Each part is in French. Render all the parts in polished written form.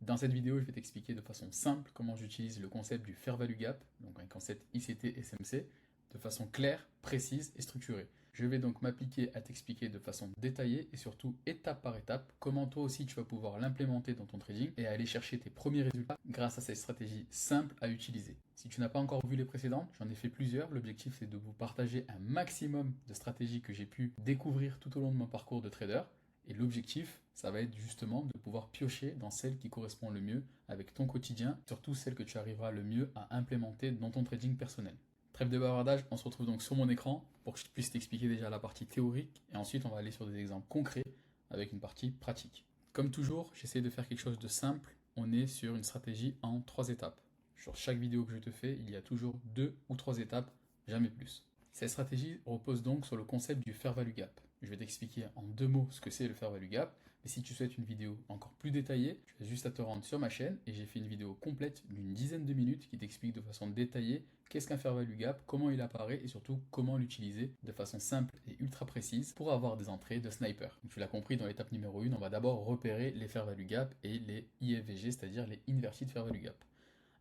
Dans cette vidéo, je vais t'expliquer de façon simple comment j'utilise le concept du Fair Value Gap, donc un concept ICT SMC, de façon claire, précise et structurée. Je vais donc m'appliquer à t'expliquer de façon détaillée et surtout étape par étape comment toi aussi tu vas pouvoir l'implémenter dans ton trading et aller chercher tes premiers résultats grâce à cette stratégie simple à utiliser. Si tu n'as pas encore vu les précédentes, j'en ai fait plusieurs. L'objectif c'est de vous partager un maximum de stratégies que j'ai pu découvrir tout au long de mon parcours de trader. Et l'objectif, ça va être justement de pouvoir piocher dans celle qui correspond le mieux avec ton quotidien, surtout celle que tu arriveras le mieux à implémenter dans ton trading personnel. Trêve de bavardage, on se retrouve donc sur mon écran pour que je puisse t'expliquer déjà la partie théorique et ensuite on va aller sur des exemples concrets avec une partie pratique. Comme toujours, j'essaie de faire quelque chose de simple. On est sur une stratégie en 3 étapes. Sur chaque vidéo que je te fais, il y a toujours 2 ou 3 étapes, jamais plus. Cette stratégie repose donc sur le concept du Fair Value Gap. Je vais t'expliquer en 2 mots ce que c'est le Fair Value Gap, mais si tu souhaites une vidéo encore plus détaillée, tu as juste à te rendre sur ma chaîne et j'ai fait une vidéo complète d'une dizaine de minutes qui t'explique de façon détaillée qu'est-ce qu'un Fair Value Gap, comment il apparaît et surtout comment l'utiliser de façon simple et ultra précise pour avoir des entrées de sniper. Donc, tu l'as compris, dans l'étape numéro 1, on va d'abord repérer les Fair Value Gap et les IFVG, c'est-à-dire les Inverted Fair Value Gap.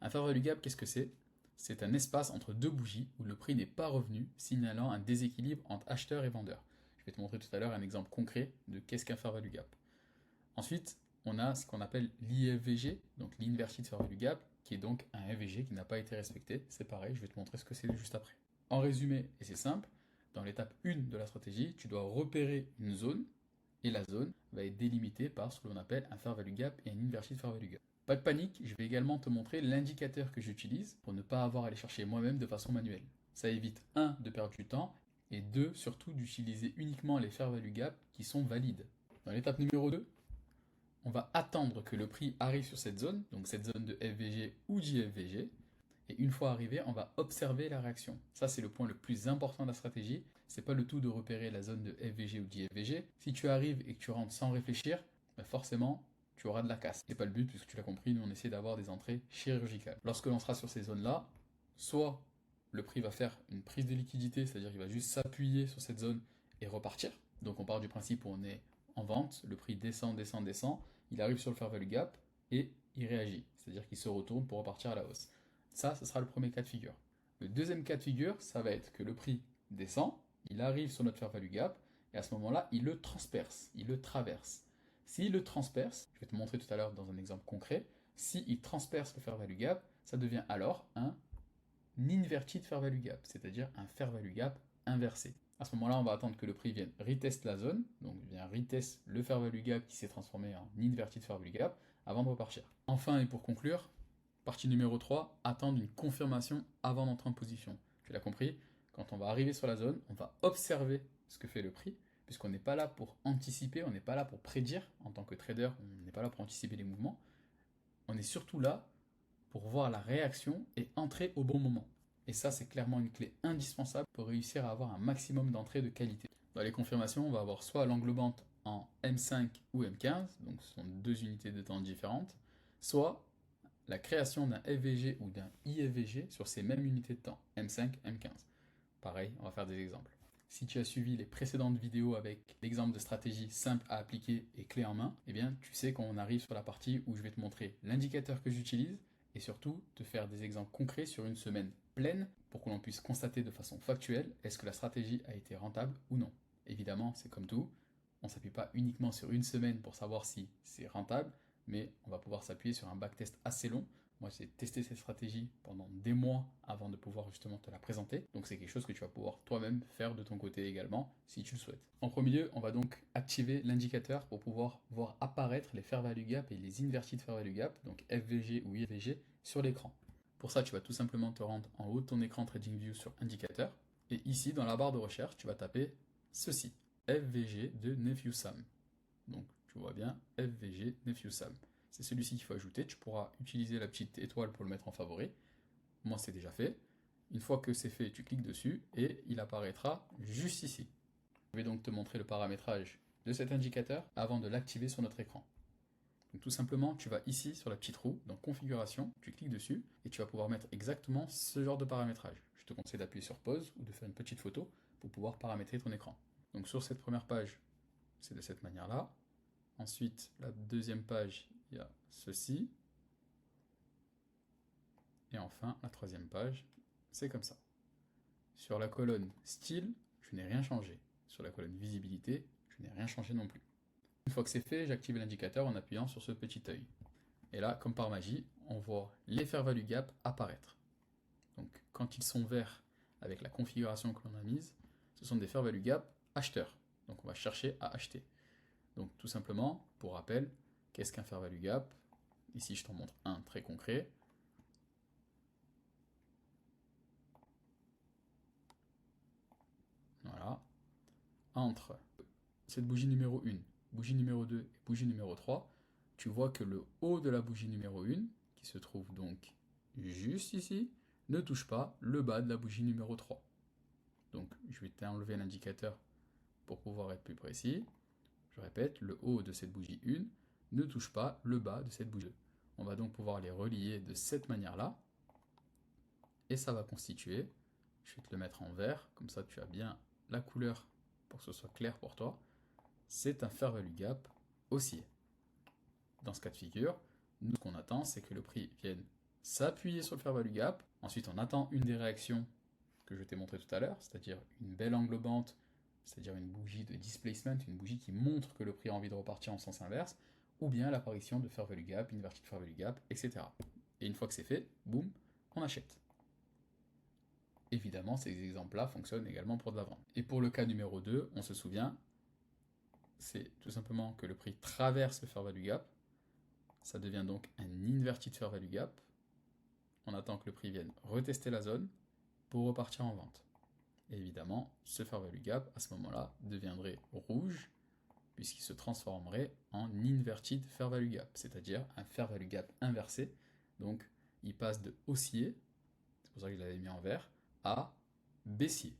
Un Fair Value Gap, qu'est-ce que c'est ? C'est un espace entre deux bougies où le prix n'est pas revenu, signalant un déséquilibre entre acheteurs et vendeurs. Je vais te montrer tout à l'heure un exemple concret de qu'est-ce qu'un Fair Value Gap. Ensuite, on a ce qu'on appelle l'IFVG, donc l'Inverted Fair Value Gap, qui est donc un FVG qui n'a pas été respecté. C'est pareil, je vais te montrer ce que c'est juste après. En résumé, et c'est simple, dans l'étape 1 de la stratégie, tu dois repérer une zone, et la zone va être délimitée par ce que l'on appelle un Fair Value Gap et un Inverted Fair Value Gap. Pas de panique, je vais également te montrer l'indicateur que j'utilise pour ne pas avoir à aller chercher moi-même de façon manuelle. Ça évite 1 de perdre du temps et 2 surtout d'utiliser uniquement les Fair Value Gap qui sont valides. Dans l'étape numéro 2, on va attendre que le prix arrive sur cette zone, donc cette zone de FVG ou d'IFVG, et une fois arrivé, on va observer la réaction. Ça, c'est le point le plus important de la stratégie. C'est pas le tout de repérer la zone de FVG ou d'IFVG. Si tu arrives et que tu rentres sans réfléchir, forcément, tu auras de la casse. C'est pas le but, puisque tu l'as compris, nous on essaie d'avoir des entrées chirurgicales. Lorsque l'on sera sur ces zones-là, soit le prix va faire une prise de liquidité, c'est-à-dire qu'il va juste s'appuyer sur cette zone et repartir. Donc on part du principe où on est en vente, le prix descend, descend, descend, il arrive sur le Fair Value Gap et il réagit, c'est-à-dire qu'il se retourne pour repartir à la hausse. Ça, ce sera le premier cas de figure. Le deuxième cas de figure, ça va être que le prix descend, il arrive sur notre Fair Value Gap, et à ce moment-là, il le transperce, il le traverse. S'il le transperce, je vais te montrer tout à l'heure dans un exemple concret, s'il transperce le Fair Value Gap, ça devient alors un Inverted Fair Value Gap, c'est-à-dire un Fair Value Gap inversé. À ce moment-là, on va attendre que le prix vienne retest la zone, donc vient retest le Fair Value Gap qui s'est transformé en Inverted Fair Value Gap avant de repartir. Enfin, et pour conclure, partie numéro 3, attendre une confirmation avant d'entrer en position. Tu l'as compris, quand on va arriver sur la zone, on va observer ce que fait le prix, puisqu'on n'est pas là pour anticiper, on n'est pas là pour prédire. En tant que trader, on n'est pas là pour anticiper les mouvements. On est surtout là pour voir la réaction et entrer au bon moment. Et ça, c'est clairement une clé indispensable pour réussir à avoir un maximum d'entrées de qualité. Dans les confirmations, on va avoir soit l'englobante en M5 ou M15, donc ce sont deux unités de temps différentes, soit la création d'un FVG ou d'un IFVG sur ces mêmes unités de temps, M5, M15. Pareil, on va faire des exemples. Si tu as suivi les précédentes vidéos avec l'exemple de stratégie simple à appliquer et clé en main, eh bien tu sais qu'on arrive sur la partie où je vais te montrer l'indicateur que j'utilise et surtout te faire des exemples concrets sur une semaine pleine pour que l'on puisse constater de façon factuelle est-ce que la stratégie a été rentable ou non. Évidemment, c'est comme tout, on ne s'appuie pas uniquement sur une semaine pour savoir si c'est rentable, mais on va pouvoir s'appuyer sur un backtest assez long. Moi, j'ai testé cette stratégie pendant des mois avant de pouvoir justement te la présenter. Donc, c'est quelque chose que tu vas pouvoir toi-même faire de ton côté également, si tu le souhaites. En premier lieu, on va donc activer l'indicateur pour pouvoir voir apparaître les Fair Value Gap et les Inverted Fair Value Gap, donc FVG ou IFVG, sur l'écran. Pour ça, tu vas tout simplement te rendre en haut de ton écran TradingView sur indicateur. Et ici, dans la barre de recherche, tu vas taper ceci, FVG de Nephew Sam. Donc, tu vois bien, FVG Nephew Sam. C'est celui-ci qu'il faut ajouter. Tu pourras utiliser la petite étoile pour le mettre en favori. Moi, c'est déjà fait. Une fois que c'est fait, tu cliques dessus et il apparaîtra juste ici. Je vais donc te montrer le paramétrage de cet indicateur avant de l'activer sur notre écran. Donc, tout simplement, tu vas ici sur la petite roue, dans Configuration, tu cliques dessus et tu vas pouvoir mettre exactement ce genre de paramétrage. Je te conseille d'appuyer sur Pause ou de faire une petite photo pour pouvoir paramétrer ton écran. Donc sur cette première page, c'est de cette manière-là. Ensuite, la deuxième page, il y a ceci. Et enfin, la troisième page, c'est comme ça. Sur la colonne style, je n'ai rien changé. Sur la colonne visibilité, je n'ai rien changé non plus. Une fois que c'est fait, j'active l'indicateur en appuyant sur ce petit œil. Et là, comme par magie, on voit les fair value gap apparaître. Donc quand ils sont verts avec la configuration que l'on a mise, ce sont des fair value gap acheteurs. Donc on va chercher à acheter. Donc tout simplement, pour rappel, qu'est-ce qu'un fair value gap? Ici, je t'en montre un très concret. Voilà. Entre cette bougie numéro 1, bougie numéro 2 et bougie numéro 3, tu vois que le haut de la bougie numéro 1, qui se trouve donc juste ici, ne touche pas le bas de la bougie numéro 3. Donc je vais t'enlever l'indicateur pour pouvoir être plus précis. Je répète, le haut de cette bougie 1 ne touche pas le bas de cette bougie 2. On va donc pouvoir les relier de cette manière-là. Et ça va constituer, je vais te le mettre en vert, comme ça tu as bien la couleur pour que ce soit clair pour toi. C'est un fair value gap haussier. Dans ce cas de figure, nous, ce qu'on attend, c'est que le prix vienne s'appuyer sur le fair value gap. Ensuite, on attend une des réactions que je t'ai montré tout à l'heure, c'est-à-dire une belle englobante, c'est-à-dire une bougie de displacement, une bougie qui montre que le prix a envie de repartir en sens inverse, ou bien l'apparition de fair value gap, inverted fair value gap, etc. Et une fois que c'est fait, boum, on achète. Évidemment, ces exemples-là fonctionnent également pour de la vente. Et pour le cas numéro 2, on se souvient, c'est tout simplement que le prix traverse le fair value gap. Ça devient donc un inverted fair value gap. On attend que le prix vienne retester la zone pour repartir en vente. Et évidemment, ce fair value gap, à ce moment-là, deviendrait rouge, puisqu'il se transformerait en inverted fair value gap, c'est-à-dire un fair value gap inversé. Donc, il passe de haussier, c'est pour ça que je l'avais mis en vert, à baissier.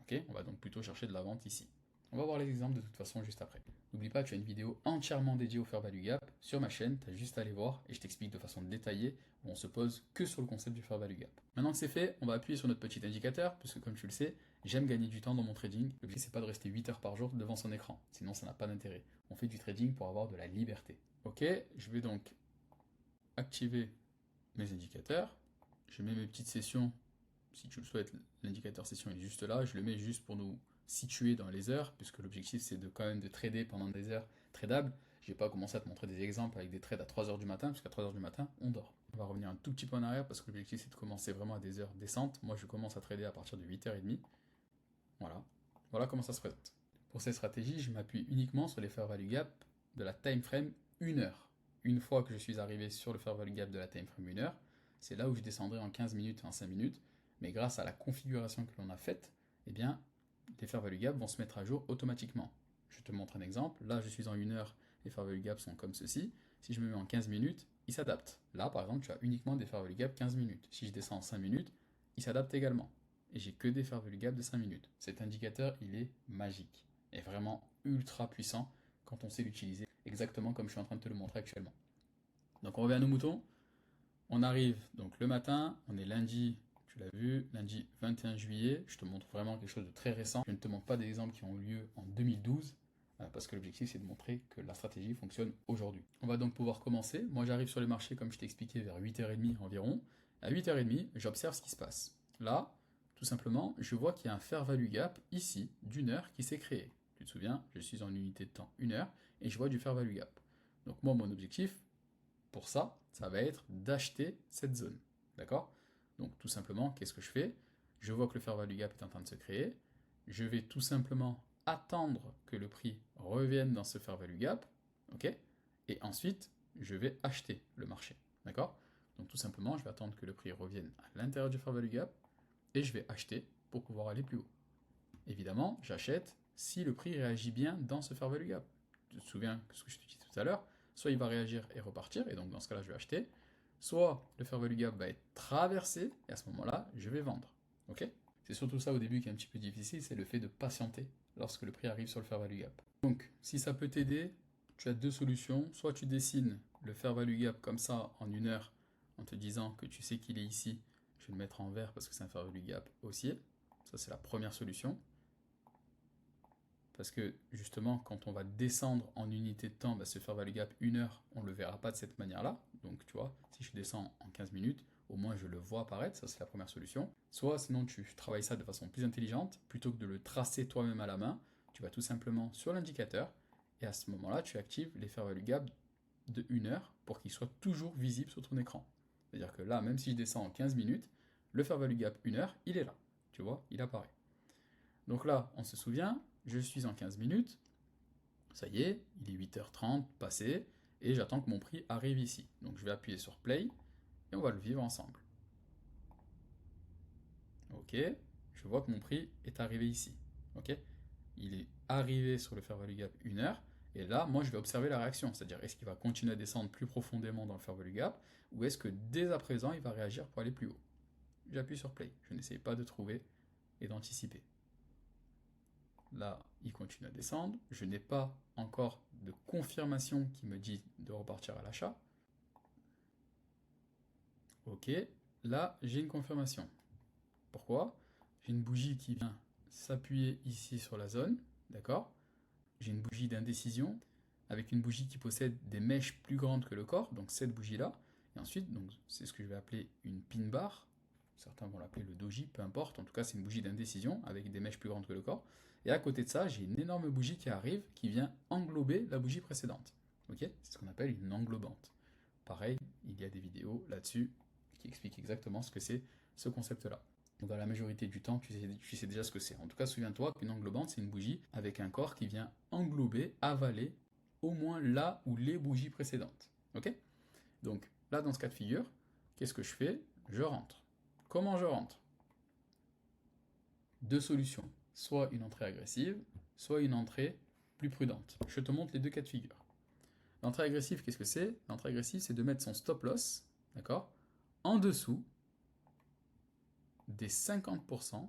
Okay, on va donc plutôt chercher de la vente ici. On va voir les exemples de toute façon juste après. N'oublie pas, tu as une vidéo entièrement dédiée au fair value gap sur ma chaîne, tu as juste à aller voir et je t'explique de façon détaillée où on se pose que sur le concept du fair value gap. Maintenant que c'est fait, on va appuyer sur notre petit indicateur, puisque comme tu le sais, j'aime gagner du temps dans mon trading. L'objectif, c'est pas de rester 8 heures par jour devant son écran, sinon ça n'a pas d'intérêt. On fait du trading pour avoir de la liberté. Ok, je vais donc activer mes indicateurs. Je mets mes petites sessions. Si tu le souhaites, l'indicateur session est juste là. Je le mets juste pour nous situer dans les heures, puisque l'objectif c'est de quand même de trader pendant des heures tradables. Je vais pas commencer à te montrer des exemples avec des trades à 3 heures du matin, parce qu'à 3 heures du matin, on dort. On va revenir un tout petit peu en arrière, parce que l'objectif c'est de commencer vraiment à des heures décentes. Moi je commence à trader à partir de 8h30. Voilà. Voilà comment ça se présente. Pour cette stratégie, je m'appuie uniquement sur les fair value gap de la time frame 1 heure. Une fois que je suis arrivé sur le fair value gap de la time frame 1 heure, c'est là où je descendrai en 15 minutes et en 5 minutes. Mais grâce à la configuration que l'on a faite, eh bien, les fair value gap vont se mettre à jour automatiquement. Je te montre un exemple. Là, je suis en 1 heure, les fair value gap sont comme ceci. Si je me mets en 15 minutes, ils s'adaptent. Là, par exemple, tu as uniquement des fair value gap 15 minutes. Si je descends en 5 minutes, ils s'adaptent également. Et j'ai que des fair value gap de 5 minutes. Cet indicateur, il est magique et vraiment ultra puissant quand on sait l'utiliser, exactement comme je suis en train de te le montrer actuellement. Donc on revient à nos moutons. On arrive donc le matin, on est lundi, tu l'as vu, lundi 21 juillet. Je te montre vraiment quelque chose de très récent. Je ne te montre pas des exemples qui ont eu lieu en 2012, parce que l'objectif c'est de montrer que la stratégie fonctionne aujourd'hui. On va donc pouvoir commencer. Moi j'arrive sur le marché, comme je t'ai expliqué, vers 8h30 environ. À 8h30, j'observe ce qui se passe. Là, tout simplement, je vois qu'il y a un fair value gap ici d'une heure qui s'est créé. Tu te souviens, je suis en unité de temps 1 heure et je vois du fair value gap. Donc moi, mon objectif, pour ça, ça va être d'acheter cette zone. D'accord? Donc tout simplement, qu'est-ce que je fais? Je vois que le fair value gap est en train de se créer. Je vais tout simplement attendre que le prix revienne dans ce fair value gap. Ok? Et ensuite, je vais acheter le marché. D'accord? Donc tout simplement, je vais attendre que le prix revienne à l'intérieur du fair value gap et je vais acheter pour pouvoir aller plus haut. Évidemment, j'achète si le prix réagit bien dans ce fair value gap. Tu te souviens de ce que je te disais tout à l'heure? Soit il va réagir et repartir, et donc dans ce cas-là, je vais acheter. Soit le fair value gap va être traversé, et à ce moment-là, je vais vendre. Ok? C'est surtout ça au début qui est un petit peu difficile, c'est le fait de patienter lorsque le prix arrive sur le fair value gap. Donc, si ça peut t'aider, tu as deux solutions. Soit tu dessines le fair value gap comme ça en 1 heure, en te disant que tu sais qu'il est ici. Je vais le mettre en vert parce que c'est un fair value gap haussier. Ça, c'est la première solution. parce que justement, quand on va descendre en unité de temps, bah, ce fair value gap 1 heure, on ne le verra pas de cette manière-là. Donc tu vois, si je descends en 15 minutes, au moins je le vois apparaître, ça c'est la première solution. Soit sinon tu travailles ça de façon plus intelligente, plutôt que de le tracer toi-même à la main, tu vas tout simplement sur l'indicateur, et à ce moment-là, tu actives les fair value gap de 1 heure pour qu'ils soient toujours visibles sur ton écran. C'est-à-dire que là, même si je descends en 15 minutes, le fair value gap 1 heure, il est là. Tu vois, il apparaît. Donc là, on se souvient, je suis en 15 minutes, ça y est, il est 8h30 passé, et j'attends que mon prix arrive ici. Donc je vais appuyer sur Play, et on va le vivre ensemble. Ok, je vois que mon prix est arrivé ici. Ok, il est arrivé sur le fair value gap 1 heure, et là, moi, je vais observer la réaction, c'est-à-dire est-ce qu'il va continuer à descendre plus profondément dans le fair value gap, ou est-ce que dès à présent, il va réagir pour aller plus haut. J'appuie sur Play, je n'essaie pas de trouver et d'anticiper. Là, il continue à descendre. Je n'ai pas encore de confirmation qui me dit de repartir à l'achat. Ok, là, j'ai une confirmation. Pourquoi? J'ai une bougie qui vient s'appuyer ici sur la zone, d'accord? J'ai une bougie d'indécision avec une bougie qui possède des mèches plus grandes que le corps, donc cette bougie-là. Et ensuite, c'est ce que je vais appeler une pin bar. Certains vont l'appeler le doji, peu importe. En tout cas, c'est une bougie d'indécision avec des mèches plus grandes que le corps. Et à côté de ça, j'ai une énorme bougie qui arrive, qui vient englober la bougie précédente. Ok, c'est ce qu'on appelle une englobante. Pareil, il y a des vidéos là-dessus qui expliquent exactement ce que c'est ce concept-là. Donc dans la majorité du temps, tu sais déjà ce que c'est. En tout cas, souviens-toi qu'une englobante, c'est une bougie avec un corps qui vient englober, avaler, au moins là où les bougies précédentes. Ok? Donc là, dans ce cas de figure, qu'est-ce que je fais? Je rentre. Comment je rentre? Deux solutions. Soit une entrée agressive, soit une entrée plus prudente. Je te montre les deux cas de figure. L'entrée agressive, qu'est-ce que c'est? L'entrée agressive, c'est de mettre son stop loss, d'accord, en dessous des 50%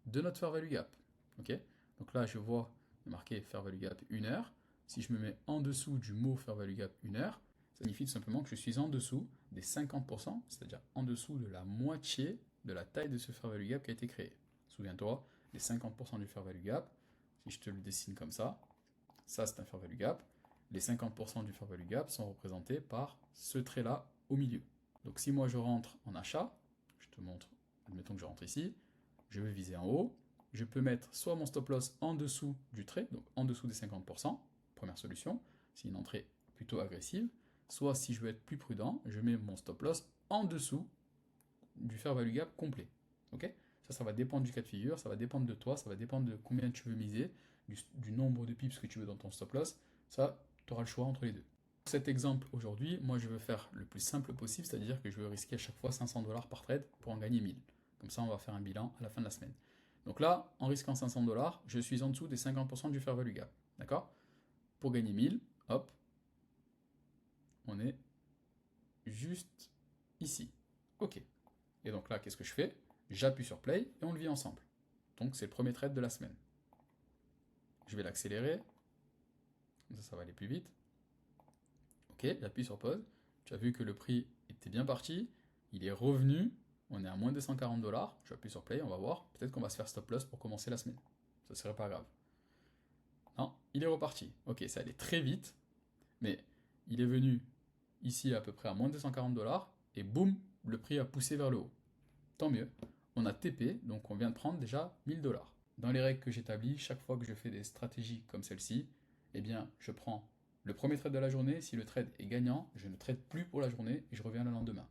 de notre fair value gap. Ok? Donc là, je vois marqué fair value gap 1 heure. Si je me mets en dessous du mot fair value gap 1 heure, ça signifie tout simplement que je suis en dessous des 50%, c'est-à-dire en dessous de la moitié de la taille de ce fair value gap qui a été créé. Souviens-toi, les 50% du fair value gap, si je te le dessine comme ça c'est un fair value gap. Les 50% du fair value gap sont représentés par ce trait-là au milieu. Donc si moi je rentre en achat, je te montre, admettons que je rentre ici, je vais viser en haut, je peux mettre soit mon stop loss en dessous du trait, donc en dessous des 50%, première solution, c'est une entrée plutôt agressive, soit si je veux être plus prudent, je mets mon stop loss en dessous du fair value gap complet. Ok? Ça va dépendre du cas de figure, ça va dépendre de toi, ça va dépendre de combien tu veux miser, du nombre de pips que tu veux dans ton stop loss. Ça, tu auras le choix entre les deux. Pour cet exemple aujourd'hui, moi je veux faire le plus simple possible, c'est-à-dire que je veux risquer à chaque fois 500$ par trade pour en gagner 1000. Comme ça, on va faire un bilan à la fin de la semaine. Donc là, en risquant 500$, je suis en dessous des 50% du fair value gap. D'accord? Pour gagner 1000, hop, on est juste ici. Ok. Et donc là, qu'est-ce que je fais? J'appuie sur Play et on le vit ensemble. Donc c'est le premier trade de la semaine. Je vais l'accélérer. Ça va aller plus vite. Ok, j'appuie sur pause. Tu as vu que le prix était bien parti. Il est revenu. On est à moins de 240$. J'appuie sur Play, on va voir. Peut-être qu'on va se faire stop loss pour commencer la semaine. Ça serait pas grave. Non, il est reparti. Ok, ça allait très vite. Mais il est venu ici à peu près à moins de 240$. Et boum, le prix a poussé vers le haut. Tant mieux. On a TP, donc on vient de prendre déjà 1000$. Dans les règles que j'établis, chaque fois que je fais des stratégies comme celle-ci, eh bien, je prends le premier trade de la journée. Si le trade est gagnant, je ne trade plus pour la journée et je reviens le lendemain.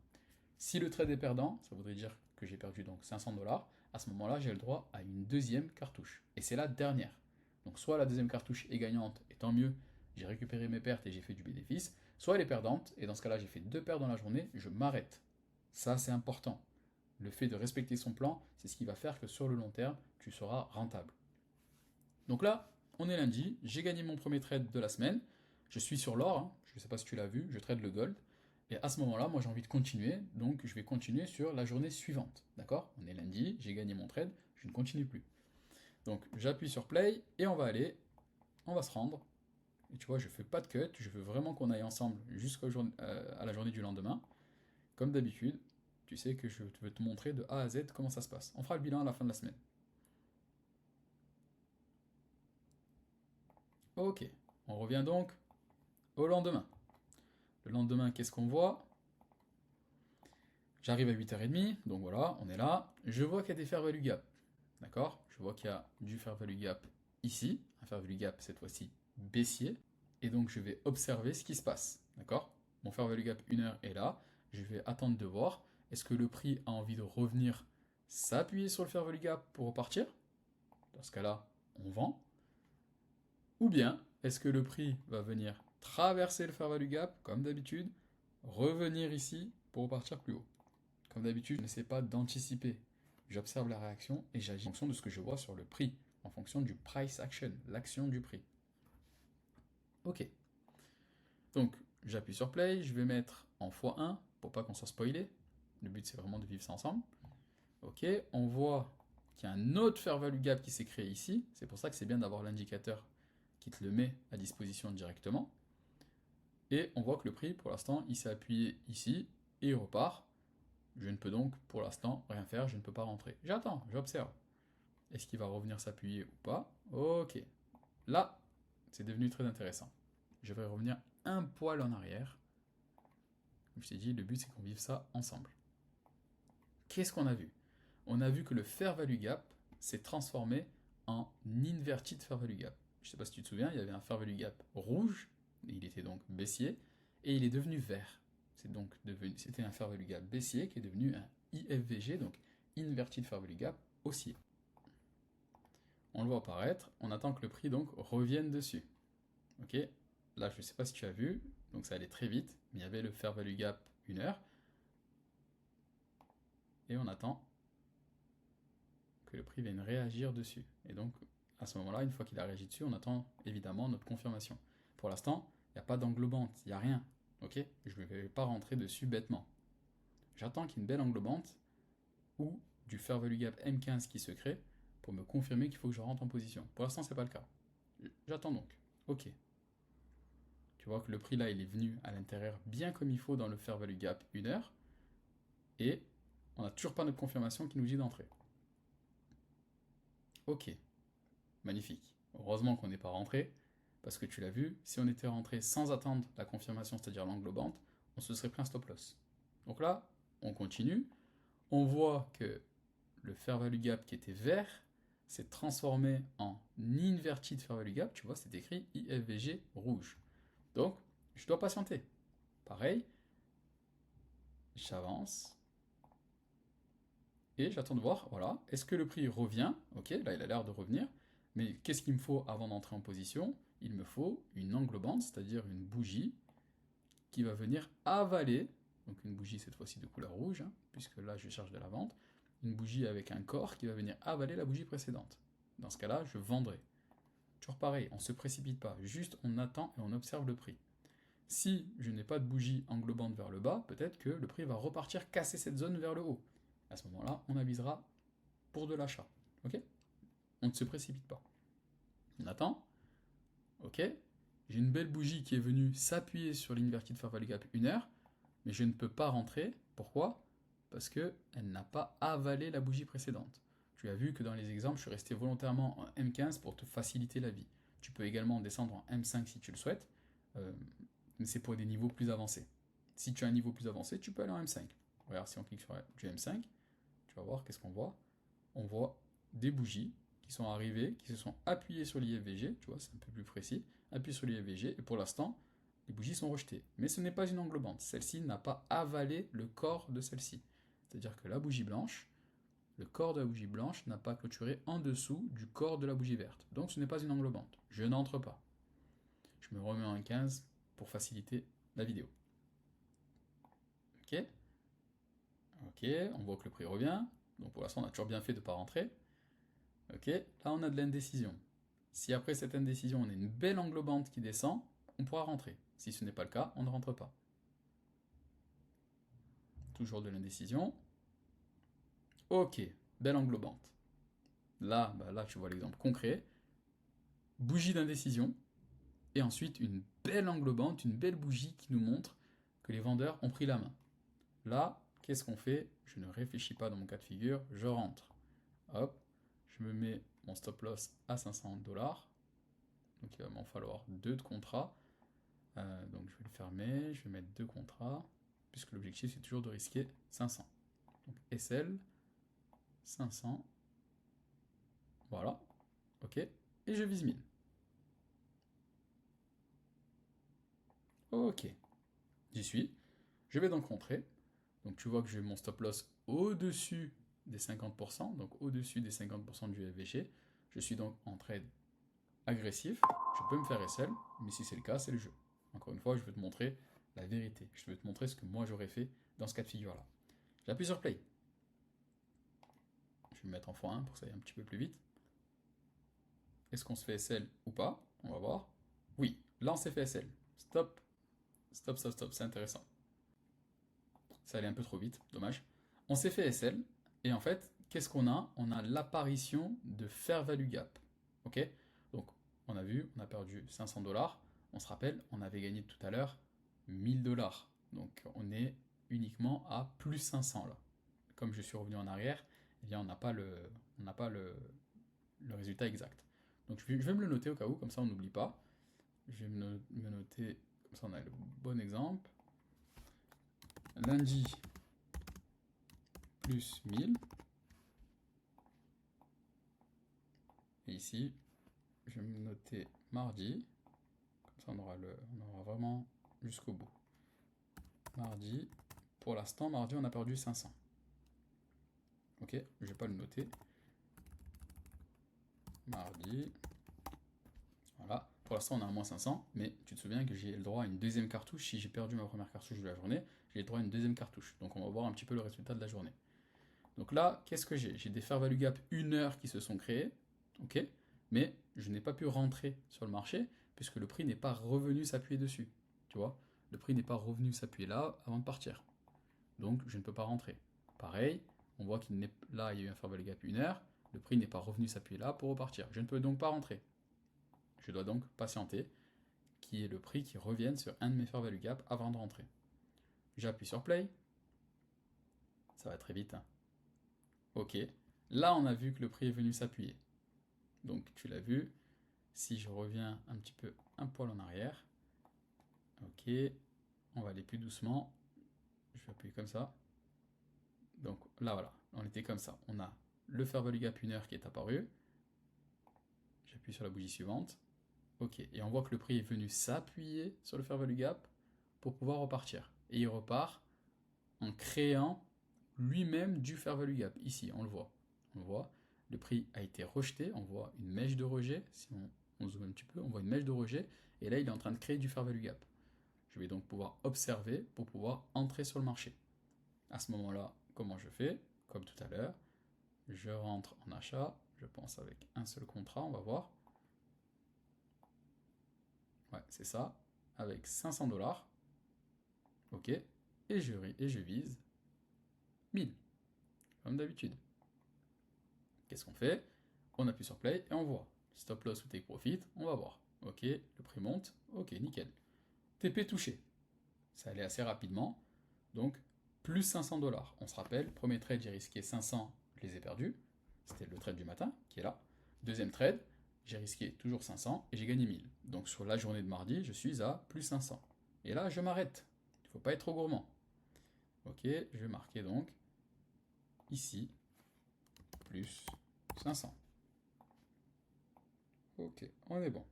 Si le trade est perdant, ça voudrait dire que j'ai perdu donc 500$. À ce moment-là, j'ai le droit à une deuxième cartouche. Et c'est la dernière. Donc soit la deuxième cartouche est gagnante, et tant mieux, j'ai récupéré mes pertes et j'ai fait du bénéfice. Soit elle est perdante, et dans ce cas-là, j'ai fait 2 pertes dans la journée, je m'arrête. Ça, c'est important. Le fait de respecter son plan, c'est ce qui va faire que sur le long terme, tu seras rentable. Donc là, on est lundi, j'ai gagné mon premier trade de la semaine, je suis sur l'or, hein, je ne sais pas si tu l'as vu, je trade le gold, et à ce moment-là, moi j'ai envie de continuer, donc je vais continuer sur la journée suivante, d'accord? On est lundi, j'ai gagné mon trade, je ne continue plus. Donc j'appuie sur play, et on va se rendre, et tu vois, je ne fais pas de cut, je veux vraiment qu'on aille ensemble jusqu'à la journée du lendemain, comme d'habitude. Tu sais que je veux te montrer de A à Z comment ça se passe. On fera le bilan à la fin de la semaine. Ok, on revient donc au lendemain. Le lendemain, qu'est-ce qu'on voit? J'arrive à 8h30, donc voilà, on est là. Je vois qu'il y a des fair value gap. D'accord? Je vois qu'il y a du fair value gap ici, un fair value gap cette fois-ci baissier. Et donc je vais observer ce qui se passe. D'accord? Mon fair value gap 1 heure est là. Je vais attendre de voir. Est-ce que le prix a envie de revenir s'appuyer sur le fair value gap pour repartir? Dans ce cas-là, on vend. Ou bien, est-ce que le prix va venir traverser le fair value gap, comme d'habitude, revenir ici pour repartir plus haut? Comme d'habitude, je n'essaie pas d'anticiper. J'observe la réaction et j'agis en fonction de ce que je vois sur le prix, en fonction du price action, l'action du prix. Ok. Donc, j'appuie sur play, je vais mettre en x1 pour pas qu'on soit spoilé. Le but, c'est vraiment de vivre ça ensemble. Ok, on voit qu'il y a un autre fair value gap qui s'est créé ici. C'est pour ça que c'est bien d'avoir l'indicateur qui te le met à disposition directement. Et on voit que le prix, pour l'instant, il s'est appuyé ici et il repart. Je ne peux donc, pour l'instant, rien faire, je ne peux pas rentrer. J'attends, j'observe. Est-ce qu'il va revenir s'appuyer ou pas? Ok. Là, c'est devenu très intéressant. Je vais revenir un poil en arrière. Comme je t'ai dit, le but, c'est qu'on vive ça ensemble. Qu'est-ce qu'on a vu? On a vu que le fair value gap s'est transformé en inverted fair value gap. Je ne sais pas si tu te souviens, il y avait un fair value gap rouge, il était donc baissier, et il est devenu vert. C'était un fair value gap baissier qui est devenu un IFVG, donc inverted fair value gap haussier. On le voit apparaître, on attend que le prix donc revienne dessus. Ok, là je ne sais pas si tu as vu, donc ça allait très vite, mais il y avait le fair value gap 1 heure, et on attend que le prix vienne réagir dessus. Et donc, à ce moment-là, une fois qu'il a réagi dessus, on attend évidemment notre confirmation. Pour l'instant, il n'y a pas d'englobante, il n'y a rien. Ok, je ne vais pas rentrer dessus bêtement. J'attends qu'il y ait une belle englobante ou du fair value gap M15 qui se crée pour me confirmer qu'il faut que je rentre en position. Pour l'instant, ce n'est pas le cas. J'attends donc. Ok. Tu vois que le prix là, il est venu à l'intérieur bien comme il faut dans le fair value gap 1 heure. Et on n'a toujours pas notre confirmation qui nous dit d'entrer. Ok. Magnifique. Heureusement qu'on n'est pas rentré, parce que tu l'as vu, si on était rentré sans attendre la confirmation, c'est-à-dire l'englobante, on se serait pris un stop loss. Donc là, on continue. On voit que le fair value gap qui était vert s'est transformé en inverted fair value gap. Tu vois, c'est écrit IFVG rouge. Donc, je dois patienter. Pareil, j'avance. Et j'attends de voir, voilà, est-ce que le prix revient? Ok, là il a l'air de revenir. Mais qu'est-ce qu'il me faut avant d'entrer en position? Il me faut une englobante, c'est-à-dire une bougie qui va venir avaler, donc une bougie cette fois-ci de couleur rouge, hein, puisque là je cherche de la vente, une bougie avec un corps qui va venir avaler la bougie précédente. Dans ce cas-là, je vendrai. Toujours pareil, on ne se précipite pas, juste on attend et on observe le prix. Si je n'ai pas de bougie englobante vers le bas, peut-être que le prix va repartir casser cette zone vers le haut. À ce moment-là, on avisera pour de l'achat. Ok? On ne se précipite pas. On attend. Ok? J'ai une belle bougie qui est venue s'appuyer sur l'inverted fair value gap 1 heure, mais je ne peux pas rentrer. Pourquoi? Parce qu'elle n'a pas avalé la bougie précédente. Tu as vu que dans les exemples, je suis resté volontairement en M15 pour te faciliter la vie. Tu peux également descendre en M5 si tu le souhaites, mais c'est pour des niveaux plus avancés. Si tu as un niveau plus avancé, tu peux aller en M5. Regarde, si on clique sur du M5, tu vas voir qu'est-ce qu'on voit. On voit des bougies qui sont arrivées, qui se sont appuyées sur l'IFVG, tu vois, c'est un peu plus précis, appuyées sur l'IFVG, et pour l'instant, les bougies sont rejetées. Mais ce n'est pas une englobante, celle-ci n'a pas avalé le corps de celle-ci. C'est-à-dire que la bougie blanche, le corps de la bougie blanche n'a pas clôturé en dessous du corps de la bougie verte. Donc ce n'est pas une englobante, je n'entre pas. Je me remets en 15 pour faciliter la vidéo. Ok? Ok, on voit que le prix revient. Donc pour l'instant, on a toujours bien fait de ne pas rentrer. Ok, là on a de l'indécision. Si après cette indécision, on a une belle englobante qui descend, on pourra rentrer. Si ce n'est pas le cas, on ne rentre pas. Toujours de l'indécision. Ok, belle englobante. Là, là tu vois l'exemple concret. Bougie d'indécision. Et ensuite une belle englobante, une belle bougie qui nous montre que les vendeurs ont pris la main. Là, qu'est-ce qu'on fait? Je ne réfléchis pas dans mon cas de figure, je rentre. Hop, je me mets mon stop loss à 500 $. Donc il va m'en falloir 2 de contrat. Donc je vais le fermer, je vais mettre 2 contrats, puisque l'objectif c'est toujours de risquer 500. Donc SL, 500, voilà, ok, et je vise 1000. Ok, j'y suis. Je vais donc rentrer. Donc tu vois que j'ai mon stop loss au-dessus des 50%, donc au-dessus des 50% du FVG. Je suis donc en trade agressif. Je peux me faire SL, mais si c'est le cas, c'est le jeu. Encore une fois, je veux te montrer la vérité. Je veux te montrer ce que moi j'aurais fait dans ce cas de figure-là. J'appuie sur Play. Je vais me mettre en x1 pour que ça aille un petit peu plus vite. Est-ce qu'on se fait SL ou pas? On va voir. Oui, là on s'est fait SL. Stop, stop, stop, stop, c'est intéressant. Ça allait un peu trop vite, dommage. On s'est fait SL, et en fait, qu'est-ce qu'on a? On a l'apparition de Fair Value Gap. Ok? Donc, on a vu, on a perdu 500 $. On se rappelle, on avait gagné tout à l'heure 1000 $. Donc, on est uniquement à plus 500 là. Comme je suis revenu en arrière, eh bien, on n'a pas le résultat exact. Donc, je vais me le noter au cas où, comme ça on n'oublie pas. Je vais me noter, comme ça on a le bon exemple. Lundi, plus 1000. Et ici, je vais me noter mardi. Comme ça, on aura vraiment jusqu'au bout. Mardi. Pour l'instant, mardi, on a perdu 500. Ok, je ne vais pas le noter. Mardi. Voilà. Pour l'instant, on a un moins 500. Mais tu te souviens que j'ai le droit à une deuxième cartouche. Si j'ai perdu ma première cartouche de la journée, j'ai le droit à une deuxième cartouche. Donc, on va voir un petit peu le résultat de la journée. Donc là, qu'est-ce que j'ai? J'ai des fair value gap 1 heure qui se sont créés. Ok, mais je n'ai pas pu rentrer sur le marché puisque le prix n'est pas revenu s'appuyer dessus. Tu vois, le prix n'est pas revenu s'appuyer là avant de partir. Donc je ne peux pas rentrer. Pareil, on voit qu'il n'est là, il y a eu un fair value gap 1 heure, le prix n'est pas revenu s'appuyer là pour repartir. Je ne peux donc pas rentrer. Je dois donc patienter qu'il y ait le prix qui revienne sur un de mes fair value gap avant de rentrer. J'appuie sur play. Ça va très vite. Hein. Ok. Là, on a vu que le prix est venu s'appuyer. Donc tu l'as vu. Si je reviens un petit peu un poil en arrière, ok, on va aller plus doucement. Je vais appuyer comme ça. Donc là, voilà, on était comme ça. On a le fair value gap 1 heure qui est apparu. J'appuie sur la bougie suivante. Ok, et on voit que le prix est venu s'appuyer sur le fair value gap pour pouvoir repartir. Et il repart en créant lui-même du fair value gap. Ici, on le voit. On le voit. Le prix a été rejeté. On voit une mèche de rejet. Si on zoome un petit peu, on voit une mèche de rejet. Et là, il est en train de créer du fair value gap. Je vais donc pouvoir observer pour pouvoir entrer sur le marché. À ce moment-là, comment je fais? Comme tout à l'heure, je rentre en achat. Je pense avec un seul contrat, on va voir. Ouais, c'est ça. Avec 500 $. Ok. Et je vise 1000. Comme d'habitude. Qu'est-ce qu'on fait? On appuie sur play et on voit. Stop loss ou take profit, on va voir. Ok, le prix monte. Ok, nickel. TP touché. Ça allait assez rapidement. Donc, plus 500 $. On se rappelle, premier trade, j'ai risqué 500, je les ai perdus. C'était le trade du matin qui est là. Deuxième trade, j'ai risqué toujours 500 et j'ai gagné 1000. Donc sur la journée de mardi, je suis à plus 500. Et là, je m'arrête. Il ne faut pas être trop gourmand. Ok, je vais marquer donc ici plus 500. Ok, on est bon.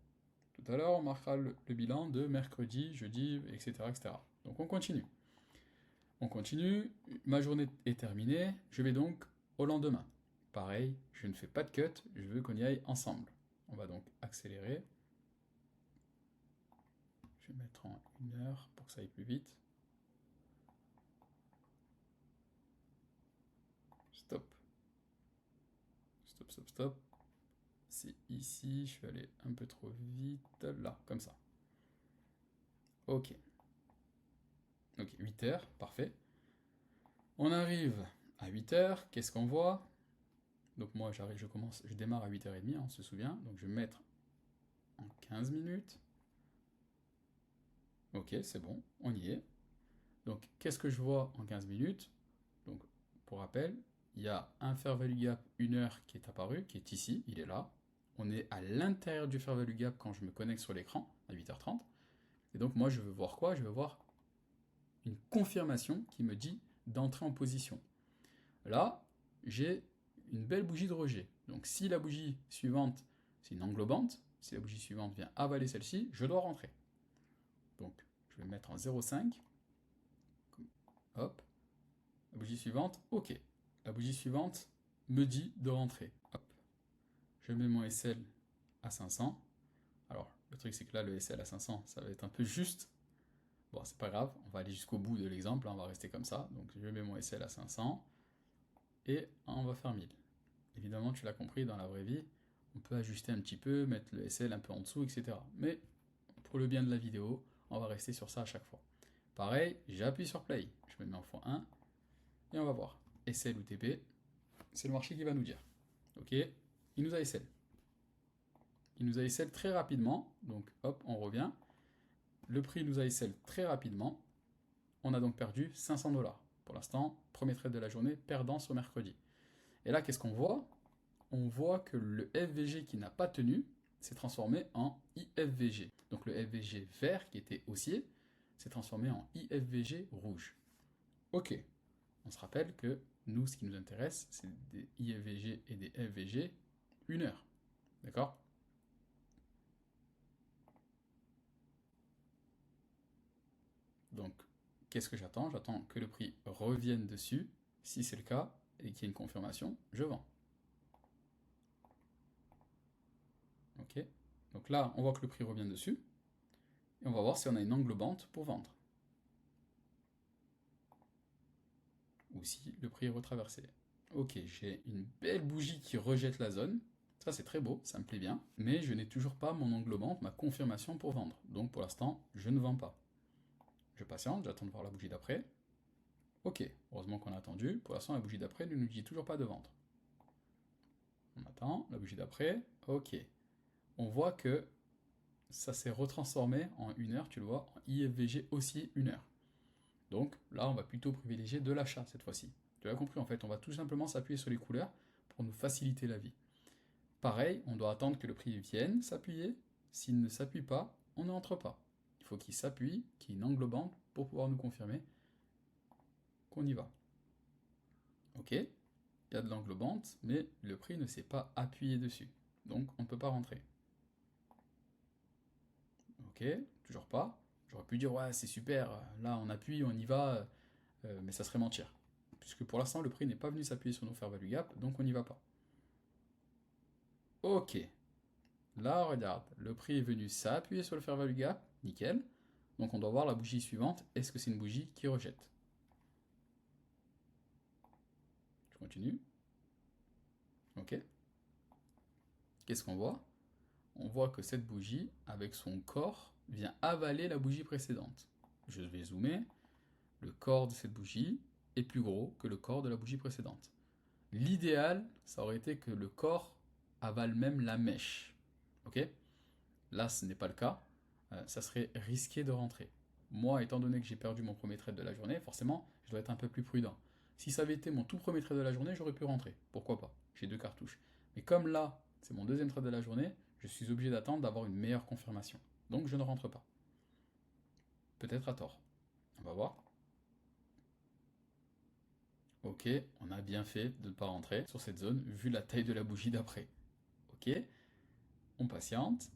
Tout à l'heure, on marquera le bilan de mercredi, jeudi, etc., etc. Donc on continue. On continue, ma journée est terminée, je vais donc au lendemain. Pareil, je ne fais pas de cut, je veux qu'on y aille ensemble. On va donc accélérer. Je vais mettre en 1 heure pour que ça aille plus vite. Stop. Stop, stop, stop. C'est ici, je vais aller un peu trop vite, là, comme ça. Ok. Ok, 8 heures, parfait. On arrive à 8 heures, qu'est-ce qu'on voit? Donc moi, je démarre à 8h30, on se souvient. Donc je vais me mettre en 15 minutes. Ok, c'est bon, on y est. Donc qu'est-ce que je vois en 15 minutes? Donc pour rappel, il y a un fair value gap 1 heure qui est apparu, qui est ici, il est là. on est à l'intérieur du fair value gap quand je me connecte sur l'écran à 8h30. Et donc moi je veux voir quoi? Je veux voir une confirmation qui me dit d'entrer en position. Là, j'ai une belle bougie de rejet. Donc si la bougie suivante, c'est une englobante, si la bougie suivante vient avaler celle-ci, je dois rentrer. Donc je vais mettre en 0,5. Hop. La bougie suivante, ok. La bougie suivante me dit de rentrer. Hop. Je mets mon SL à 500. Alors, le truc, c'est que là, le SL à 500, ça va être un peu juste. Bon, c'est pas grave, on va aller jusqu'au bout de l'exemple, on va rester comme ça. Donc, je mets mon SL à 500 et on va faire 1000. Évidemment, tu l'as compris, dans la vraie vie, on peut ajuster un petit peu, mettre le SL un peu en dessous, etc. Mais pour le bien de la vidéo, on va rester sur ça à chaque fois. Pareil, j'appuie sur Play, je me mets en x1 et on va voir. SL ou TP, c'est le marché qui va nous dire. Ok, il nous a SL. Il nous a SL très rapidement, donc hop, on revient. Le prix nous a SL très rapidement. On a donc perdu 500 $. Pour l'instant, premier trade de la journée, perdant sur mercredi. Et là, qu'est-ce qu'on voit? On voit que le FVG qui n'a pas tenu s'est transformé en IFVG. Donc le FVG vert qui était haussier s'est transformé en IFVG rouge. Ok, on se rappelle que nous, ce qui nous intéresse, c'est des IFVG et des FVG 1 heure. D'accord? Donc, qu'est-ce que j'attends? J'attends que le prix revienne dessus. Si c'est le cas et qu'il y ait une confirmation, je vends. Ok? Donc là, on voit que le prix revient dessus. Et on va voir si on a une englobante pour vendre. Ou si le prix est retraversé. Ok, j'ai une belle bougie qui rejette la zone. Ça, c'est très beau, ça me plaît bien. Mais je n'ai toujours pas mon englobante, ma confirmation pour vendre. Donc pour l'instant, je ne vends pas. Je patiente, j'attends de voir la bougie d'après. Ok, heureusement qu'on a attendu. Pour l'instant, la bougie d'après ne nous dit toujours pas de vendre. On attend, la bougie d'après. Ok. On voit que ça s'est retransformé en 1 heure, tu le vois, en IFVG aussi 1 heure. Donc là, on va plutôt privilégier de l'achat cette fois-ci. Tu l'as compris, en fait, on va tout simplement s'appuyer sur les couleurs pour nous faciliter la vie. Pareil, on doit attendre que le prix vienne s'appuyer. S'il ne s'appuie pas, on n'entre pas. Il faut qu'il s'appuie, qu'il y ait une englobante pour pouvoir nous confirmer qu'on y va. Ok, il y a de l'englobante, mais le prix ne s'est pas appuyé dessus. Donc on ne peut pas rentrer. Ok, toujours pas. J'aurais pu dire, ouais, c'est super, là on appuie, on y va, mais ça serait mentir. Puisque pour l'instant, le prix n'est pas venu s'appuyer sur nos fair value gap, donc on n'y va pas. Ok, là, regarde, le prix est venu s'appuyer sur le fair value gap, nickel. Donc on doit voir la bougie suivante, est-ce que c'est une bougie qui rejette? Je continue. Ok. Qu'est-ce qu'on voit? On voit que cette bougie, avec son corps, vient avaler la bougie précédente. Je vais zoomer. Le corps de cette bougie est plus gros que le corps de la bougie précédente. L'idéal, ça aurait été que le corps avale même la mèche. Ok? Là, ce n'est pas le cas. Ça serait risqué de rentrer. Moi, étant donné que j'ai perdu mon premier trade de la journée, forcément, je dois être un peu plus prudent. Si ça avait été mon tout premier trade de la journée, j'aurais pu rentrer. Pourquoi pas? J'ai 2 cartouches. Mais comme là, c'est mon deuxième trade de la journée, je suis obligé d'attendre d'avoir une meilleure confirmation. Donc je ne rentre pas. Peut-être à tort. On va voir. Ok, on a bien fait de ne pas rentrer sur cette zone vu la taille de la bougie d'après. Ok, on patiente.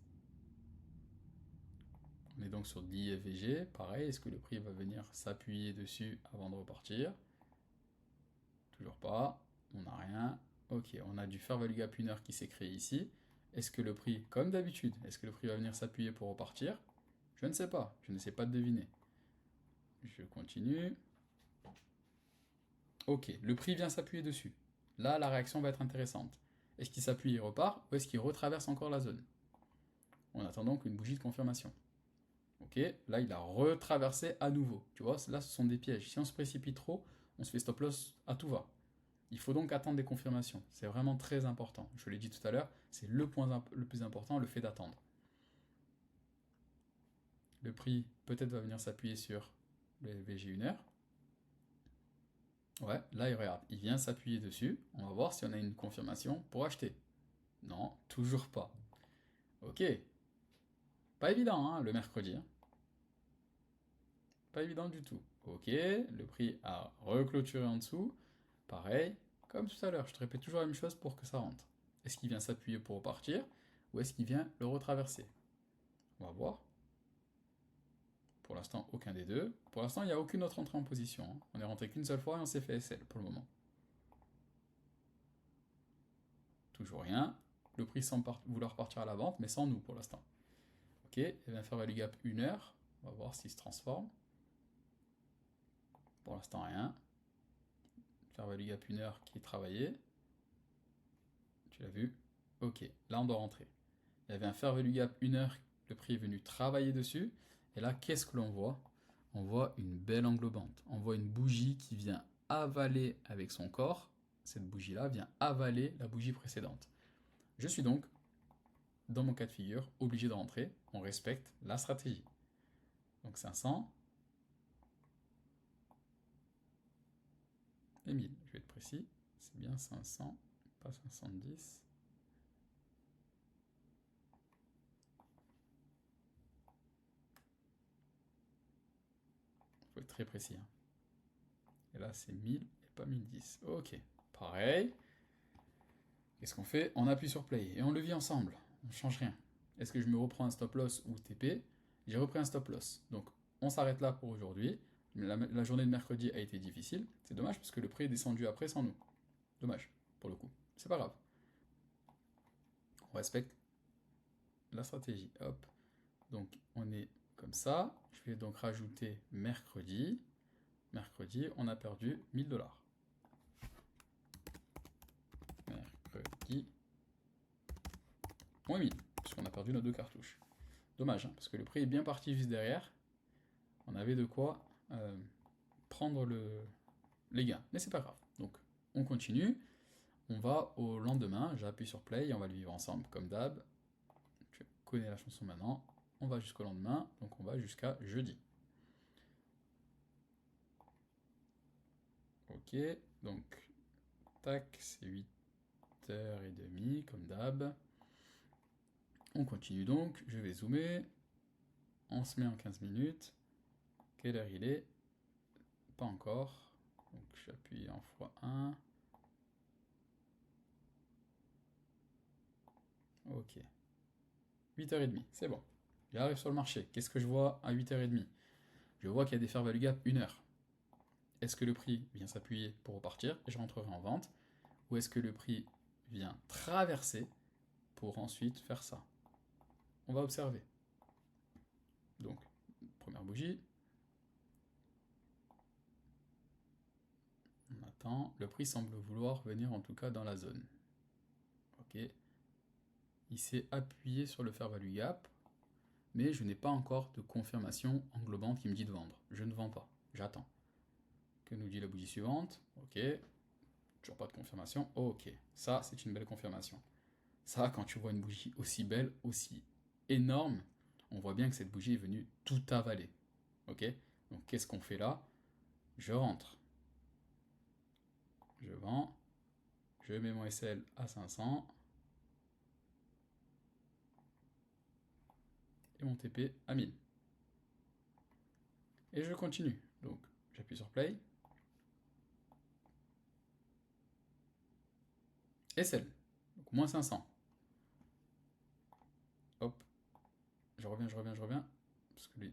On est donc sur l'IFVG. Pareil, est-ce que le prix va venir s'appuyer dessus avant de repartir? Toujours pas. On n'a rien. Ok, on a du fair value gap 1 heure qui s'est créé ici. Est-ce que le prix, comme d'habitude, est-ce que le prix va venir s'appuyer pour repartir? Je ne sais pas. Je ne sais pas de deviner. Je continue. Ok, le prix vient s'appuyer dessus. Là, la réaction va être intéressante. Est-ce qu'il s'appuie et repart ou est-ce qu'il retraverse encore la zone? On attend donc une bougie de confirmation. Ok, là il a retraversé à nouveau. Tu vois, là ce sont des pièges. Si on se précipite trop, on se fait stop loss à tout va. Il faut donc attendre des confirmations. C'est vraiment très important. Je l'ai dit tout à l'heure, c'est le point le plus important, le fait d'attendre. Le prix peut-être va venir s'appuyer sur le VG 1 heure. Ouais, là il regarde, il vient s'appuyer dessus. On va voir si on a une confirmation pour acheter. Non, toujours pas. Ok. Pas évident, hein, le mercredi. Hein. Pas évident du tout. Ok, le prix a reclôturé en dessous. Pareil, comme tout à l'heure, je te répète toujours la même chose pour que ça rentre. Est-ce qu'il vient s'appuyer pour repartir ou est-ce qu'il vient le retraverser? On va voir. Pour l'instant, aucun des deux. Pour l'instant, il n'y a aucune autre entrée en position. Hein. On est rentré qu'une seule fois et on s'est fait SL pour le moment. Toujours rien. Le prix semble vouloir partir à la vente, mais sans nous pour l'instant. Ok, il vient faire value gap 1 heure. On va voir s'il se transforme. Pour l'instant, rien. Faire value gap 1 heure qui est travaillé. Tu l'as vu? Ok, là on doit rentrer. Il y avait un fair value gap 1 heure, le prix est venu travailler dessus. Et là, qu'est-ce que l'on voit? On voit une belle englobante. On voit une bougie qui vient avaler avec son corps. Cette bougie-là vient avaler la bougie précédente. Je suis donc, dans mon cas de figure, obligé de rentrer. On respecte la stratégie. Donc 500 et 1000. Je vais être précis. C'est bien 500, pas 510. Il faut être très précis. Hein. Et là, c'est 1000 et pas 1010. Ok, pareil. Qu'est-ce qu'on fait? On appuie sur play et on le vit ensemble. On ne change rien. Est-ce que je me reprends un stop loss ou TP? J'ai repris un stop loss. Donc, on s'arrête là pour aujourd'hui. La journée de mercredi a été difficile. C'est dommage parce que le prix est descendu après sans nous. Dommage, pour le coup. C'est pas grave. On respecte la stratégie. Hop. Donc, on est comme ça. Je vais donc rajouter mercredi. Mercredi, on a perdu 1000 $. Mercredi, moins 1000, puisqu'on a perdu nos deux cartouches. Dommage, hein, parce que le prix est bien parti juste derrière. On avait de quoi prendre les gains. Mais c'est pas grave. Donc, on continue. On va au lendemain. J'appuie sur play et on va le vivre ensemble, comme d'hab. Tu connais la chanson maintenant. On va jusqu'au lendemain. Donc, on va jusqu'à jeudi. Ok. Donc, tac, c'est 8h30, comme d'hab. On continue donc. Je vais zoomer. On se met en 15 minutes. Quelle heure il est? Pas encore. Donc j'appuie en x1. Ok. 8h30, c'est bon. J'arrive sur le marché. Qu'est-ce que je vois à 8h30? Je vois qu'il y a des fair value gap 1 heure. Est-ce que le prix vient s'appuyer pour repartir et je rentrerai en vente? Ou est-ce que le prix vient traverser pour ensuite faire ça? On va observer. Donc, première bougie. On attend. Le prix semble vouloir venir en tout cas dans la zone. Ok. Il s'est appuyé sur le fair value gap. Mais je n'ai pas encore de confirmation englobante qui me dit de vendre. Je ne vends pas, j'attends. Que nous dit la bougie suivante? Ok, toujours pas de confirmation. Ok, ça c'est une belle confirmation. Ça, quand tu vois une bougie aussi belle, aussi énorme, on voit bien que cette bougie est venue tout avaler. Ok, donc qu'est-ce qu'on fait là? Je rentre. Je vends. Je mets mon SL à 500. Et mon TP à 1000. Et je continue. Donc j'appuie sur play. SL. Donc moins 500. Hop. Je reviens. Parce que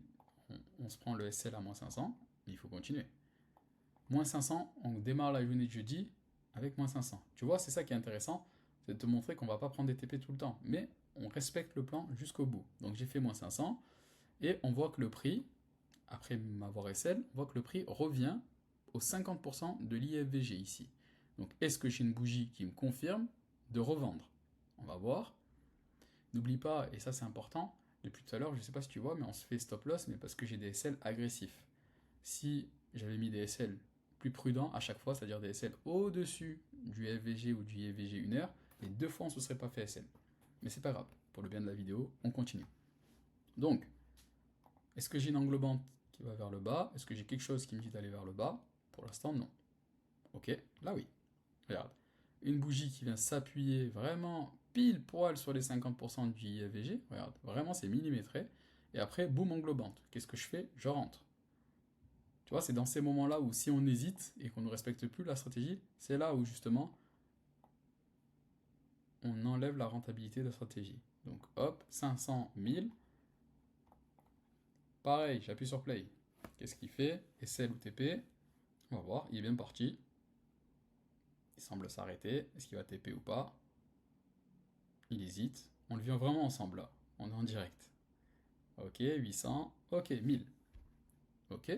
on se prend le SL à moins 500. Mais il faut continuer. Moins 500, on démarre la journée de jeudi avec moins 500. Tu vois, c'est ça qui est intéressant. C'est de te montrer qu'on ne va pas prendre des TP tout le temps. Mais on respecte le plan jusqu'au bout. Donc j'ai fait moins 500. Et on voit que le prix, après m'avoir SL, on voit que le prix revient aux 50% de l'IFVG ici. Donc est-ce que j'ai une bougie qui me confirme de revendre? On va voir. N'oublie pas, et ça c'est important, depuis tout à l'heure, je ne sais pas si tu vois, mais on se fait stop loss, mais parce que j'ai des SL agressifs. Si j'avais mis des SL plus prudents à chaque fois, c'est-à-dire des SL au-dessus du FVG ou du IFVG 1 heure, les deux fois on ne se serait pas fait SL. Mais c'est pas grave, pour le bien de la vidéo, on continue. Donc, est-ce que j'ai une englobante qui va vers le bas? Est-ce que j'ai quelque chose qui me dit d'aller vers le bas? Pour l'instant, non. Ok, là oui. Regarde. Une bougie qui vient s'appuyer vraiment pile poil sur les 50% du IFVG. Regarde, vraiment c'est millimétré. Et après, boum, englobante. Qu'est-ce que je fais? Je rentre. Tu vois, c'est dans ces moments-là où si on hésite et qu'on ne respecte plus la stratégie, c'est là où justement on enlève la rentabilité de la stratégie. Donc hop, 500, 1000. Pareil, j'appuie sur play. Qu'est-ce qu'il fait? SL ou TP? On va voir, il est bien parti. Il semble s'arrêter. Est-ce qu'il va TP ou pas? Il hésite. On le vient vraiment ensemble là. On est en direct. Ok, 800. Ok, 1000. Ok.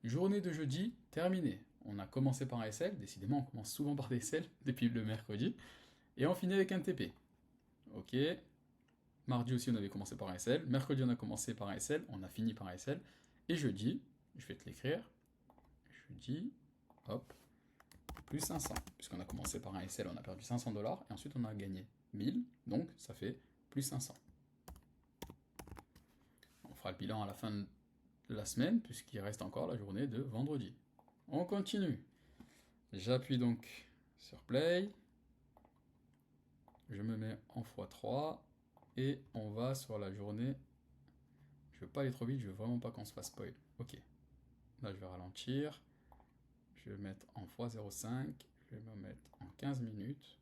Journée de jeudi terminée. On a commencé par un SL. Décidément, on commence souvent par des SL depuis le mercredi. Et on finit avec un TP. Ok. Mardi aussi, on avait commencé par un SL. Mercredi, on a commencé par un SL. On a fini par un SL. Et jeudi, je vais te l'écrire. Jeudi, hop, plus 500. Puisqu'on a commencé par un SL, on a perdu 500 dollars. Et ensuite, on a gagné 1000. Donc, ça fait plus 500. On fera le bilan à la fin de la semaine, puisqu'il reste encore la journée de vendredi. On continue. J'appuie donc sur play. Je me mets en x3. Et on va sur la journée. Je veux pas aller trop vite, je veux vraiment pas qu'on se fasse spoil. Ok. Là, je vais ralentir. Je vais mettre en x05. Je vais me mettre en 15 minutes.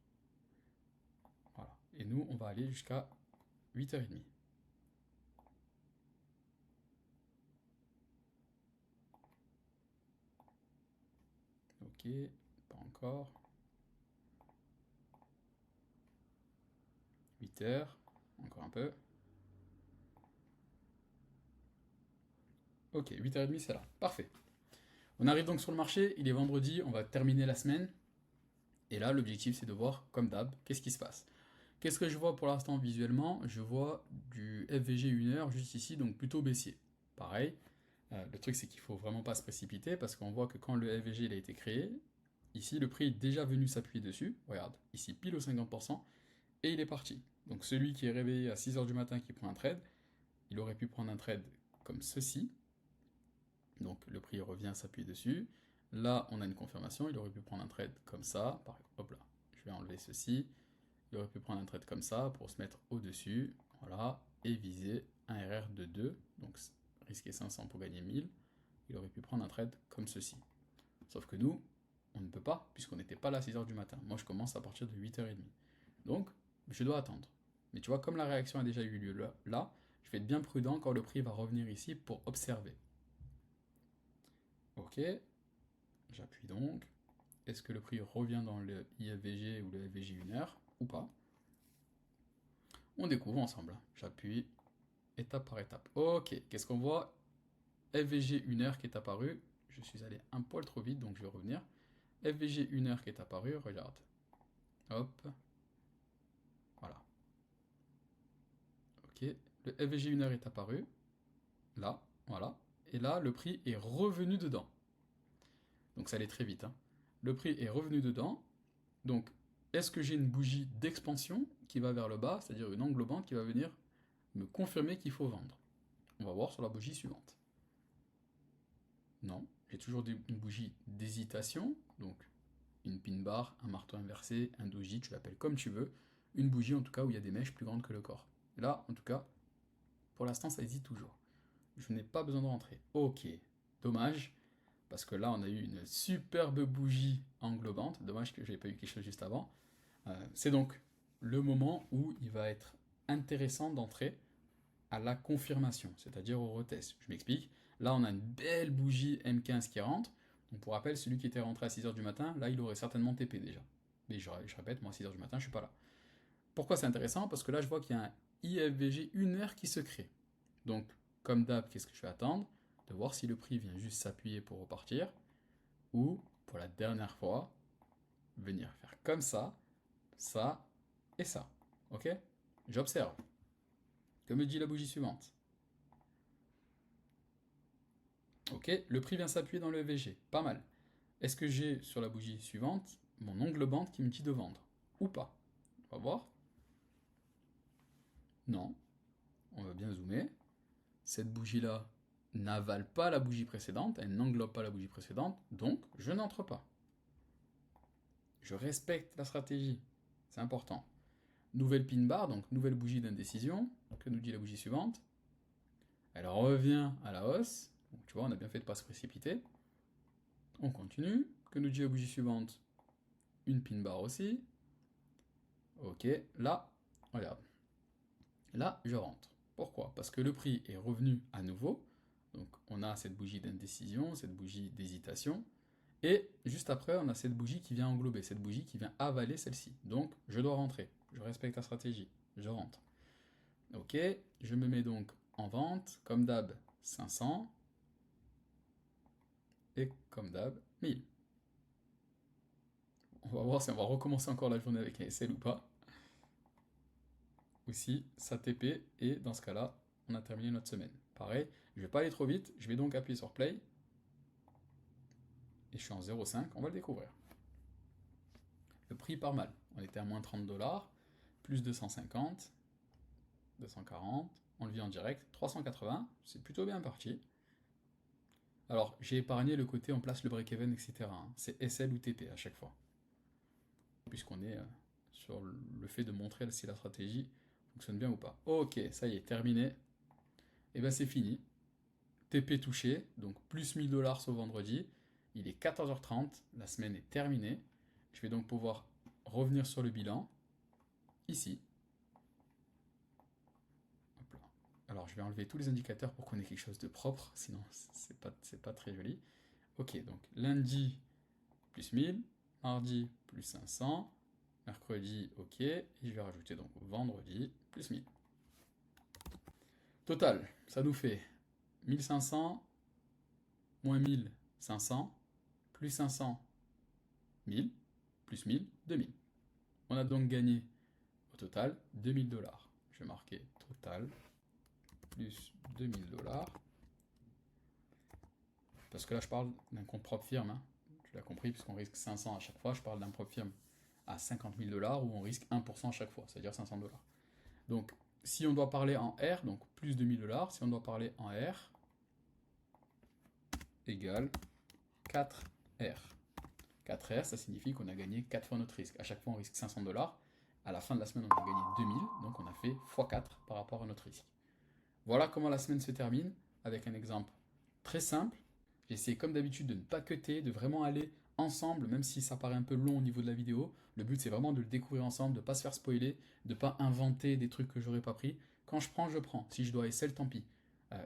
Voilà. Et nous, on va aller jusqu'à 8h30. Ok, pas encore. 8h, encore un peu. Ok, 8h30, c'est là. Parfait. On arrive donc sur le marché, il est vendredi, on va terminer la semaine. Et là, l'objectif, c'est de voir, comme d'hab, qu'est-ce qui se passe. Qu'est-ce que je vois pour l'instant visuellement? Je vois du FVG 1 heure juste ici, donc plutôt baissier. Pareil, le truc c'est qu'il faut vraiment pas se précipiter parce qu'on voit que quand le FVG il a été créé, ici le prix est déjà venu s'appuyer dessus. Regarde, ici pile au 50%, et il est parti. Donc celui qui est réveillé à 6h du matin qui prend un trade, il aurait pu prendre un trade comme ceci. Donc le prix revient s'appuyer dessus. Là, on a une confirmation, il aurait pu prendre un trade comme ça. Hop là, je vais enlever ceci. Il aurait pu prendre un trade comme ça pour se mettre au-dessus, voilà, et viser un RR de 2, donc risquer 500 pour gagner 1000. Il aurait pu prendre un trade comme ceci. Sauf que nous, on ne peut pas, puisqu'on n'était pas là à 6h du matin. Moi, je commence à partir de 8h30. Donc, je dois attendre. Mais tu vois, comme la réaction a déjà eu lieu là, je vais être bien prudent quand le prix va revenir ici pour observer. Ok, j'appuie donc. Est-ce que le prix revient dans le IFVG ou le FVG 1 heure ou pas? On découvre ensemble. J'appuie étape par étape. Ok, qu'est-ce qu'on voit? FVG 1 heure qui est apparu. Je suis allé un poil trop vite, donc je vais revenir. FVG 1 heure qui est apparu, regarde. Hop. Voilà. Ok, le FVG 1 heure est apparu. Là, voilà. Et là, le prix est revenu dedans. Donc ça allait très vite. Hein. Le prix est revenu dedans. Donc, est-ce que j'ai une bougie d'expansion qui va vers le bas, c'est-à-dire une englobante qui va venir me confirmer qu'il faut vendre? On va voir sur la bougie suivante. Non, j'ai toujours une bougie d'hésitation, donc une pin bar, un marteau inversé, un doji, tu l'appelles comme tu veux, une bougie en tout cas où il y a des mèches plus grandes que le corps. Et là, en tout cas, pour l'instant, ça hésite toujours. Je n'ai pas besoin de rentrer. Ok, dommage, parce que là, on a eu une superbe bougie englobante. Dommage que je n'ai pas eu quelque chose juste avant. C'est donc le moment où il va être intéressant d'entrer à la confirmation, c'est-à-dire au retest. Je m'explique. Là, on a une belle bougie M15 qui rentre. Donc, pour rappel, celui qui était rentré à 6h du matin, là, il aurait certainement TP déjà. Mais je répète, moi, à 6h du matin, je suis pas là. Pourquoi c'est intéressant? Parce que là, je vois qu'il y a un IFVG 1 heure qui se crée. Donc, comme d'hab, qu'est-ce que je vais attendre? De voir si le prix vient juste s'appuyer pour repartir, ou, pour la dernière fois, venir faire comme ça et ça. Ok? J'observe. Que me dit la bougie suivante? Ok, le prix vient s'appuyer dans le EVG, pas mal. Est-ce que j'ai sur la bougie suivante mon englobante qui me dit de vendre? Ou pas? On va voir. Non, on va bien zoomer. Cette bougie-là n'avale pas la bougie précédente, elle n'englobe pas la bougie précédente, donc je n'entre pas. Je respecte la stratégie, c'est important. nouvelle pin bar, donc nouvelle bougie d'indécision. Que nous dit la bougie suivante? Elle revient à la hausse. Donc, tu vois, on a bien fait de ne pas se précipiter. On continue. Que nous dit la bougie suivante? Une pin bar aussi. Ok, là, regarde. Là, je rentre. Pourquoi? Parce que le prix est revenu à nouveau. Donc, on a cette bougie d'indécision, cette bougie d'hésitation. Et juste après, on a cette bougie qui vient englober, cette bougie qui vient avaler celle-ci. Donc, je dois rentrer. Je respecte la stratégie. Je rentre. Ok, je me mets donc en vente. Comme d'hab, 500. Et comme d'hab, 1000. On va voir si on va recommencer encore la journée avec un SL ou pas. Ou si ça TP. Et dans ce cas-là, on a terminé notre semaine. Pareil, je ne vais pas aller trop vite. Je vais donc appuyer sur Play. Et je suis en 0,5. On va le découvrir. Le prix part mal. On était à moins 30 $, plus 250, 240. On le vit en direct. 380. C'est plutôt bien parti. Alors, j'ai épargné le côté on place le break-even, etc. C'est SL ou TP à chaque fois. Puisqu'on est sur le fait de montrer si la stratégie fonctionne bien ou pas. Ok, ça y est, terminé. Et bien c'est fini. TP touché, donc plus 1000 $ ce vendredi. Il est 14h30, la semaine est terminée. Je vais donc pouvoir revenir sur le bilan, ici. Hop là. Alors je vais enlever tous les indicateurs pour qu'on ait quelque chose de propre, sinon c'est pas très joli. Ok, donc lundi, plus 1000, mardi, plus 500, mercredi, ok, et je vais rajouter donc vendredi, plus 1000. Total, ça nous fait 1500, moins 1500, plus 500, 1000, plus 1000, 2000. On a donc gagné au total 2000 $. Je vais marquer total, plus 2000 $. Parce que là, je parle d'un compte propre firme. Hein. Tu l'as compris, puisqu'on risque 500 à chaque fois. Je parle d'un propre firme à 50 000 $ où on risque 1% à chaque fois, c'est-à-dire 500 $. Donc, si on doit parler en R, donc plus 2000 $, si on doit parler en R, égale 4R. 4R, ça signifie qu'on a gagné 4 fois notre risque. À chaque fois, on risque 500 $. À la fin de la semaine, on a gagné 2000, donc on a fait x4 par rapport à notre risque. Voilà comment la semaine se termine, avec un exemple très simple. J'ai essayé comme d'habitude de ne pas cutter, de vraiment aller ensemble, même si ça paraît un peu long au niveau de la vidéo. Le but, c'est vraiment de le découvrir ensemble, de ne pas se faire spoiler, de ne pas inventer des trucs que j'aurais pas pris. Quand je prends, je prends. Si je dois SL, tant pis.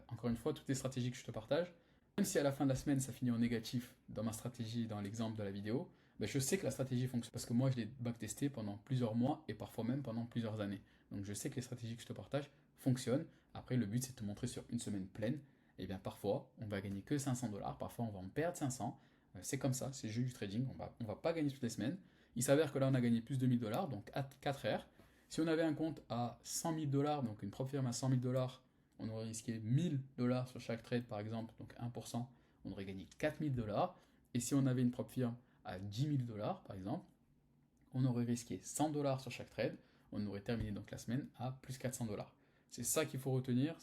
Encore une fois, toutes les stratégies que je te partage, même si à la fin de la semaine, ça finit en négatif dans ma stratégie, dans l'exemple de la vidéo, ben je sais que la stratégie fonctionne. Parce que moi, je l'ai backtesté pendant plusieurs mois et parfois même pendant plusieurs années. Donc je sais que les stratégies que je te partage fonctionnent. Après, le but, c'est de te montrer sur une semaine pleine. Et bien parfois, on va gagner que 500 $, parfois on va en perdre 500. C'est comme ça, c'est le jeu du trading, on va pas gagner toutes les semaines. Il s'avère que là, on a gagné plus de 1000 $, donc 4R. Si on avait un compte à 100 000 $, donc une propre firme à 100 000 $, on aurait risqué 1000 $ sur chaque trade, par exemple, donc 1%, on aurait gagné 4000 $. Et si on avait une propre firme à 10 000 $, par exemple, on aurait risqué 100 $ sur chaque trade, on aurait terminé donc la semaine à plus 400 $. C'est ça qu'il faut retenir,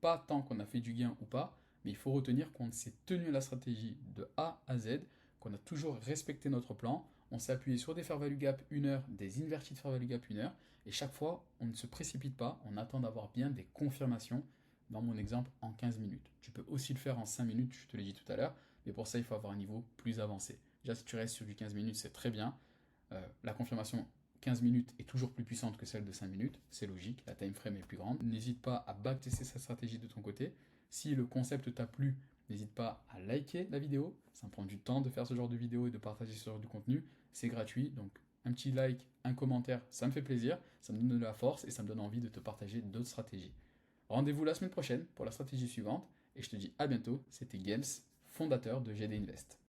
pas tant qu'on a fait du gain ou pas, mais il faut retenir qu'on s'est tenu à la stratégie de A à Z, qu'on a toujours respecté notre plan, on s'est appuyé sur des fair value gap 1 heure, des inverted fair value gap 1 heure, et chaque fois, on ne se précipite pas, on attend d'avoir bien des confirmations, dans mon exemple, en 15 minutes. Tu peux aussi le faire en 5 minutes, je te l'ai dit tout à l'heure, mais pour ça, il faut avoir un niveau plus avancé. Déjà, si tu restes sur du 15 minutes, c'est très bien. La confirmation 15 minutes est toujours plus puissante que celle de 5 minutes, c'est logique, la time frame est plus grande. N'hésite pas à backtester sa stratégie de ton côté. Si le concept t'a plu, n'hésite pas à liker la vidéo. Ça me prend du temps de faire ce genre de vidéo et de partager ce genre de contenu. C'est gratuit, donc un petit like, un commentaire, ça me fait plaisir, ça me donne de la force et ça me donne envie de te partager d'autres stratégies. Rendez-vous la semaine prochaine pour la stratégie suivante et je te dis à bientôt. C'était Games, fondateur de GD Invest.